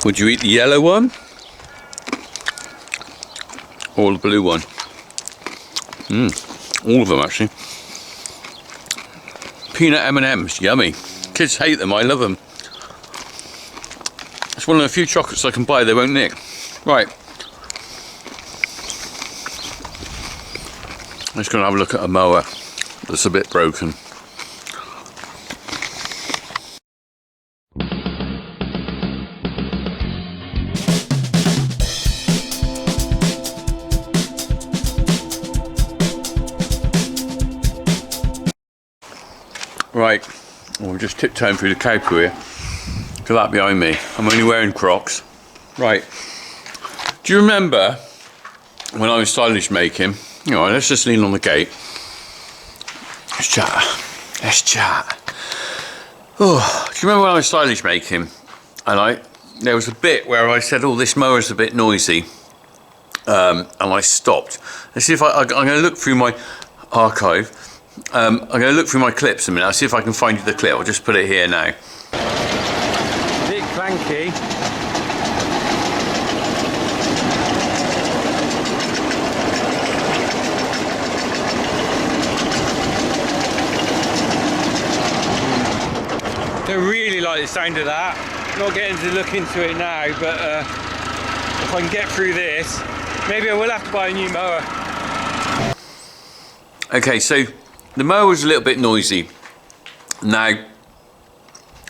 Would you eat the yellow one or the blue one? All of them actually. Peanut M&Ms, yummy. Kids hate them, I love them. It's one of the few chocolates I can buy they won't nick. Right. I'm just going to have a look at a mower that's a bit broken. Right, well, we're just tiptoeing through the cow poo here. Look at that behind me. I'm only wearing Crocs. Right. Do you remember when I was silage making? You know, let's just lean on the gate. Let's chat. Let's chat. Oh, do you remember when I was silage making? And there was a bit where I said, "Oh, this mower's a bit noisy," and I stopped. Let's see if I'm going to look through my archive. I'm going to look through my clips a minute. I'll see if I can find you the clip. I'll just put it here now. Bit clanky. Don't really like the sound of that. Not getting to look into it now, but if I can get through this, maybe I will have to buy a new mower. Okay, so the mower was a little bit noisy. Now,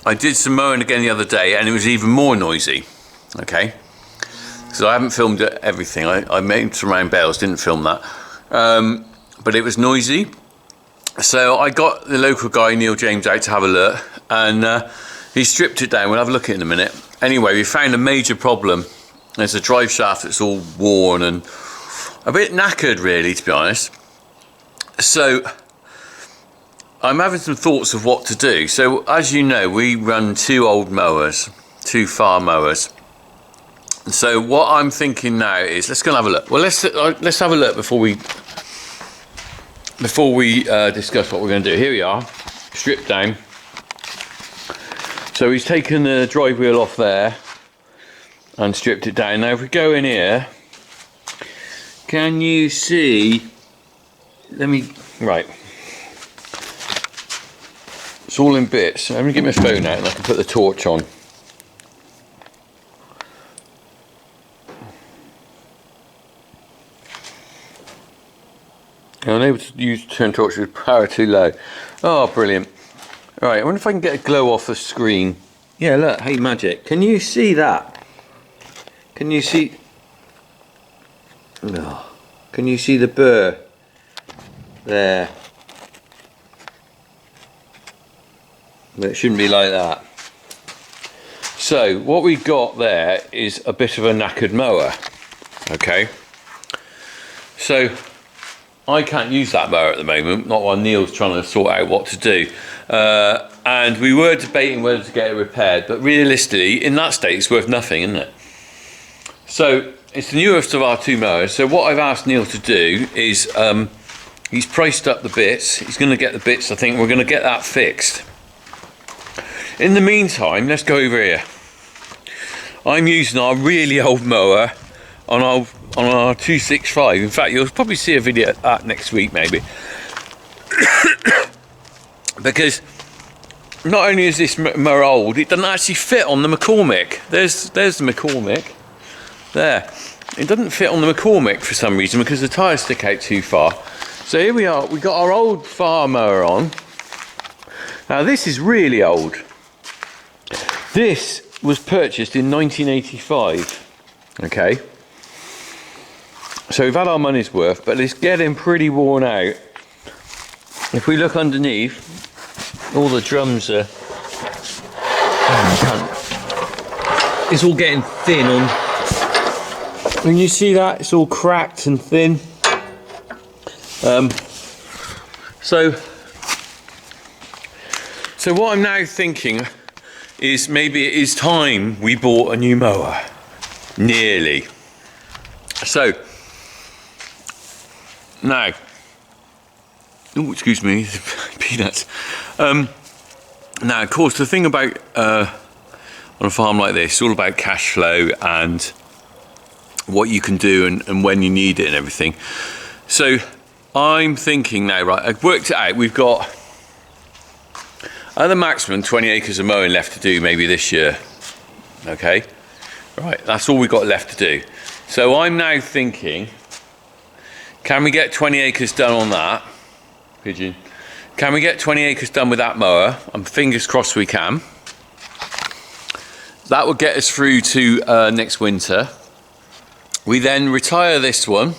I did some mowing again the other day and it was even more noisy, okay? So I haven't filmed everything. I made some round bales, didn't film that. But it was noisy. So I got the local guy, Neil James, out to have a look and he stripped it down. We'll have a look at it in a minute. Anyway, we found a major problem. There's a drive shaft that's all worn and a bit knackered really, to be honest. So I'm having some thoughts of what to do. So as you know, we run two old mowers, two farm mowers. So what I'm thinking now is, let's go and have a look. Well, let's have a look before we discuss what we're going to do. Here we are, stripped down. So he's taken the drive wheel off there and stripped it down. Now if we go in here, can you see? Right. It's all in bits. Let me get my phone out and I can put the torch on. I'm unable to use turn torch with power too low. Oh, brilliant. Right, I wonder if I can get a glow off the screen. Yeah, look, hey magic. Can you see that? Can you see? No. Can you see the burr? There. But it shouldn't be like that. So what we've got there is a bit of a knackered mower. Okay. So I can't use that mower at the moment, not while Neil's trying to sort out what to do. And we were debating whether to get it repaired, but realistically, in that state, it's worth nothing, isn't it? So it's the newest of our two mowers. So what I've asked Neil to do is, he's priced up the bits. He's going to get the bits. I think we're going to get that fixed. In the meantime, let's go over here. I'm using our really old mower on our 265. In fact, you'll probably see a video of that next week, maybe. Because not only is this mower old, it doesn't actually fit on the McCormick. There's the McCormick. There. It doesn't fit on the McCormick for some reason because the tyres stick out too far. So here we are. We got our old farm mower on. Now this is really old. This was purchased in 1985. Okay. So we've had our money's worth, but it's getting pretty worn out. If we look underneath, all the drums are... it's all getting thin on... Can you see that? It's all cracked and thin. So what I'm now thinking is maybe it is time we bought a new mower. Nearly. So now, oh excuse me, peanuts. Now of course the thing about on a farm like this. It's all about cash flow and what you can do and when you need it and everything. So I'm thinking now, right, I've worked it out. We've got at the maximum 20 acres of mowing left to do maybe this year. Okay, right, that's all we've got left to do. So I'm now thinking, can we get 20 acres done on that? Pigeon. Can we get 20 acres done with that mower? I'm fingers crossed we can. That would get us through to next winter. We then retire this one.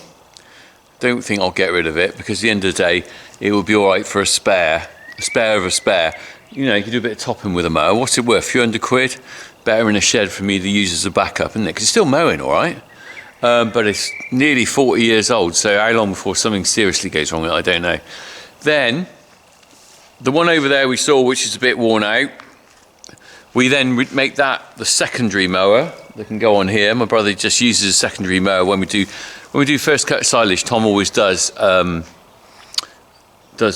Don't think I'll get rid of it, because at the end of the day, it will be all right for a spare of a spare. You know, you can do a bit of topping with a mower. What's it worth? A few £100? Better in a shed for me to use as a backup, isn't it? Because it's still mowing, all right. But it's nearly 40 years old, so how long before something seriously goes wrong with it, I don't know. Then, the one over there we saw, which is a bit worn out, we then make that the secondary mower that can go on here. My brother just uses a secondary mower when we do first cut silage. Tom always does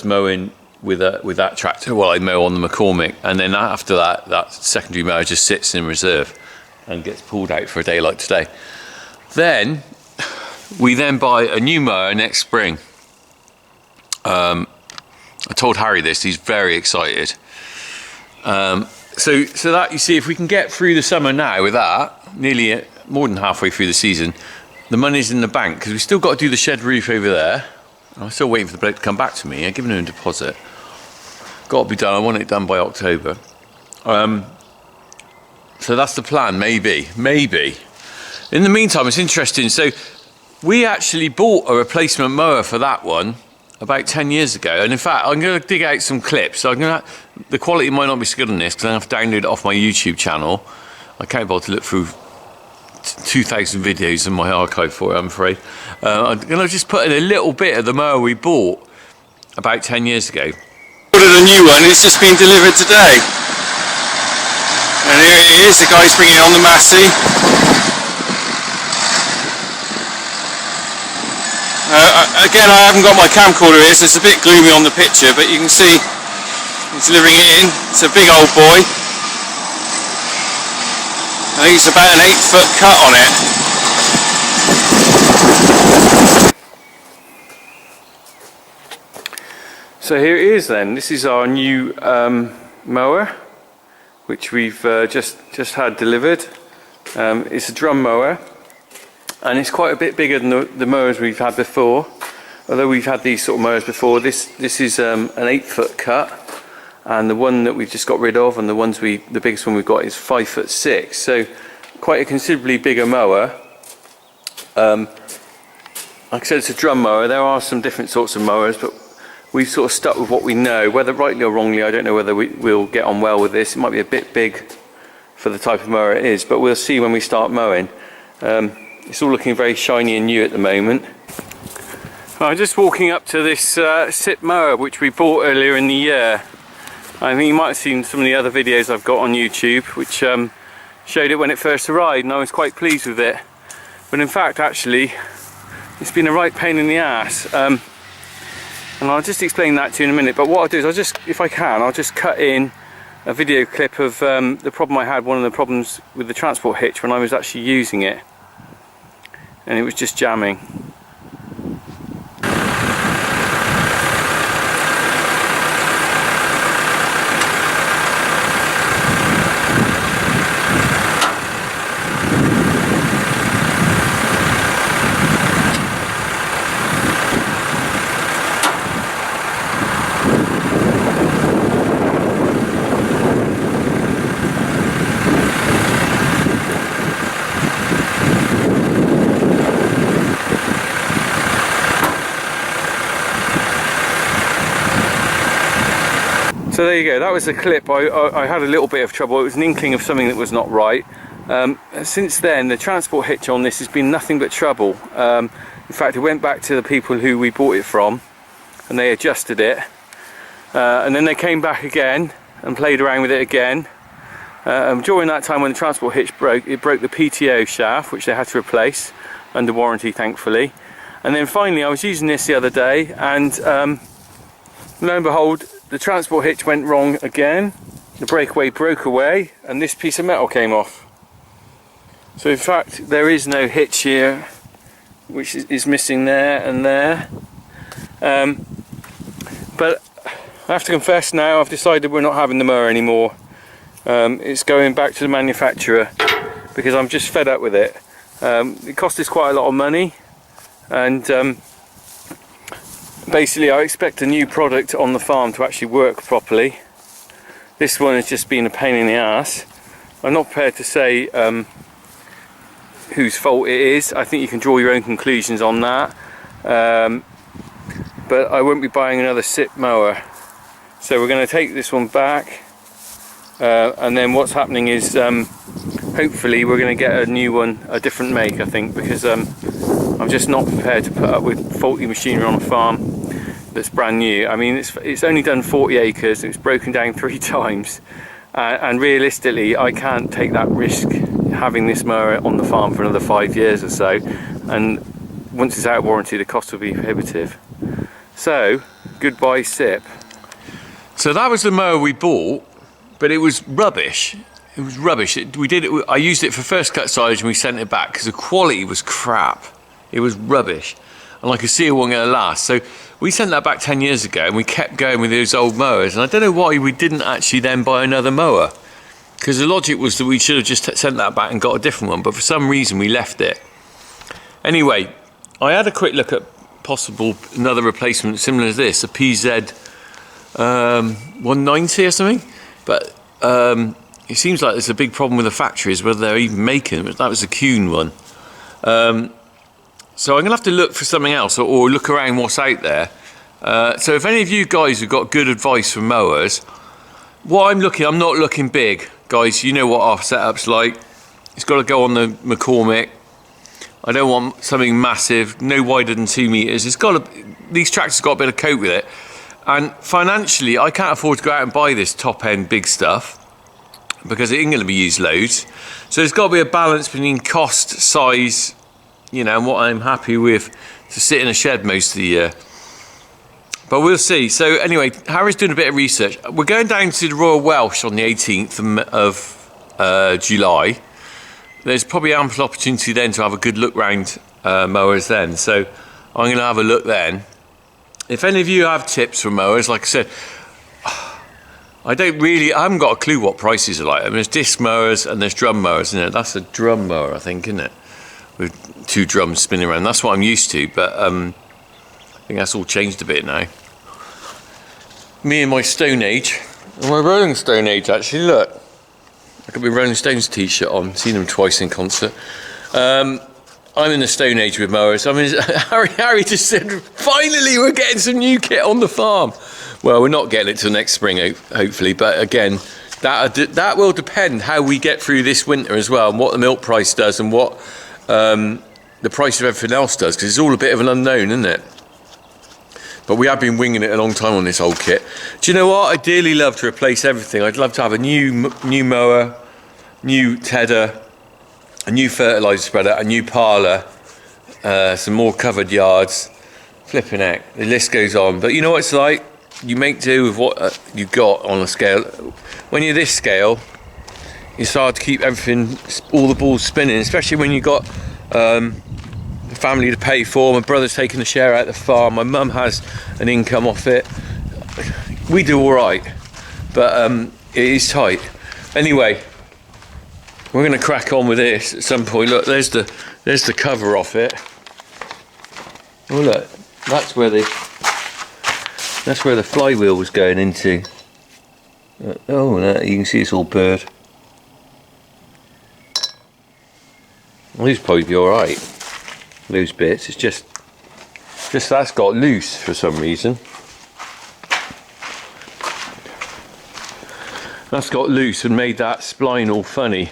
mowing with that tractor while I mow on the McCormick, and then after that, that secondary mower just sits in reserve and gets pulled out for a day like today. Then we then buy a new mower next spring. I told Harry this, he's very excited. So that, you see, if we can get through the summer now with that, nearly more than halfway through the season, the money's in the bank, because we've still got to do the shed roof over there. I'm still waiting for the bloke to come back to me. I've given him a deposit. Got to be done. I want it done by October. So that's the plan, maybe. In the meantime, it's interesting. So we actually bought a replacement mower for that one about 10 years ago, and in fact I'm going to dig out some clips. So the quality might not be so good on this because I have to download it off my YouTube channel. I can't bother to look through 2,000 videos in my archive for it, I'm afraid. I'm going to just put in a little bit of the mower we bought about 10 years ago. Ordered a new one, it's just been delivered today, and here it is. The guy's bringing on the Massey. Again, I haven't got my camcorder here, so it's a bit gloomy on the picture, but you can see he's delivering it in. It's a big old boy. I think it's about an 8-foot cut on it. So here it is then. This is our new mower, which we've just had delivered. It's a drum mower, and it's quite a bit bigger than the mowers we've had before. Although we've had these sort of mowers before, this is an 8-foot cut, and the one that we've just got rid of, and the biggest one we've got is 5'6". So quite a considerably bigger mower. Like I said, it's a drum mower. There are some different sorts of mowers, but we've sort of stuck with what we know. Whether rightly or wrongly, I don't know whether we'll get on well with this. It might be a bit big for the type of mower it is, but we'll see when we start mowing. It's all looking very shiny and new at the moment. I'm just walking up to this SIP mower which we bought earlier in the year. I think you might have seen some of the other videos I've got on YouTube which showed it when it first arrived, and I was quite pleased with it. But in fact, actually, it's been a right pain in the ass. And I'll just explain that to you in a minute. But what I'll do is if I can, I'll just cut in a video clip of the problem I had, one of the problems with the transport hitch when I was actually using it. And it was just jamming. So there you go, that was a clip. I had a little bit of trouble. It was an inkling of something that was not right. Since then, the transport hitch on this has been nothing but trouble. In fact, I went back to the people who we bought it from, and they adjusted it. And then they came back again and played around with it again. During that time when the transport hitch broke, it broke the PTO shaft, which they had to replace, under warranty thankfully. And then finally I was using this the other day, and lo and behold, the transport hitch went wrong again. the breakaway broke away and this piece of metal came off. So in fact there is no hitch here, which is missing there and there. But I have to confess now, I've decided we're not having the mower anymore. It's going back to the manufacturer because I'm just fed up with it. It cost us quite a lot of money, and basically I expect a new product on the farm to actually work properly. This one has just been a pain in the ass. I'm not prepared to say whose fault it is. I think you can draw your own conclusions on that. But I won't be buying another SIP mower. So we're going to take this one back, and then what's happening is hopefully we're going to get a new one, a different make, I think, because I'm just not prepared to put up with faulty machinery on a farm that's brand new. I mean, it's only done 40 acres, it's broken down 3 times, and realistically I can't take that risk having this mower on the farm for another 5 years or so, and once it's out of warranty the cost will be prohibitive. So goodbye SIP. So that was the mower we bought, but it was rubbish. It was rubbish. I used it for first cut silage and we sent it back because the quality was crap. It was rubbish, and I could see it wasn't going to last. So we sent that back 10 years ago and we kept going with those old mowers, and I don't know why we didn't actually then buy another mower, because the logic was that we should have just sent that back and got a different one, but for some reason we left it. Anyway, I had a quick look at possible another replacement similar to this, a PZ 190 or something, but it seems like there's a big problem with the factories whether they're even making them. That was a Kuhn one. So I'm gonna have to look for something else, or look around what's out there. So if any of you guys have got good advice for mowers, I'm not looking big, guys. You know what our setup's like. It's got to go on the McCormick. I don't want something massive, no wider than 2 meters. These tractors got a bit of coat with it, and financially I can't afford to go out and buy this top end big stuff because it ain't going to be used loads. So there's got to be a balance between cost, size, you know, and what I'm happy with to sit in a shed most of the year. But we'll see. So anyway, Harry's doing a bit of research. We're going down to the Royal Welsh on the 18th of July. There's probably ample opportunity then to have a good look round mowers then. So I'm going to have a look then. If any of you have tips for mowers, like I said, I haven't got a clue what prices are like. I mean, there's disc mowers and there's drum mowers, isn't it? That's a drum mower, I think, isn't it? With 2 drums spinning around. That's what I'm used to, but I think that's all changed a bit now. Me and my Stone Age, and my Rolling Stone Age actually, look. I got my Rolling Stones t-shirt on, seen them twice in concert. I'm in the Stone Age with mowers. I mean, Harry just said, finally we're getting some new kit on the farm. Well, we're not getting it till next spring, hopefully, but again, that will depend how we get through this winter as well, and what the milk price does, and what the price of everything else does, because it's all a bit of an unknown, isn't it? But we have been winging it a long time on this old kit. Do you know what? I'd dearly love to replace everything. I'd love to have a new mower, new tedder, a new fertiliser spreader, a new parlour, some more covered yards. Flipping heck, the list goes on. But you know what it's like? You make do with what you've got on a scale. When you're this scale, it's hard to keep everything, all the balls spinning, especially when you've got family to pay for. My brother's taking the share out of the farm, my mum has an income off it. We do all right, but it is tight. Anyway, we're going to crack on with this at some point. Look, there's the cover off it. Oh look, that's where the flywheel was going into. Oh, no, you can see it's all burred. Well, these probably be all right. Those bits, it's just that's got loose for some reason. That's got loose and made that spline all funny.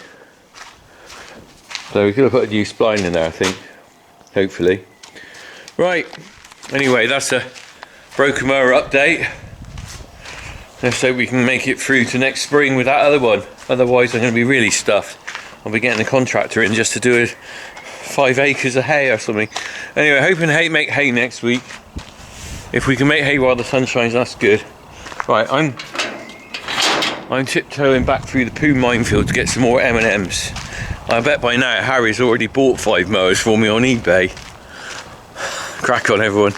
So we could have put a new spline in there, I think. Hopefully. Right. Anyway, that's a broken mower update. Let's hope we can make it through to next spring with that other one. Otherwise, I'm going to be really stuffed. I'll be getting a contractor in just to do 5 acres of hay or something. Anyway, hoping to make hay next week. If we can make hay while the sun shines, that's good. Right, I'm tiptoeing back through the poo minefield to get some more M&Ms. I bet by now Harry's already bought 5 mowers for me on eBay. Crack on, everyone.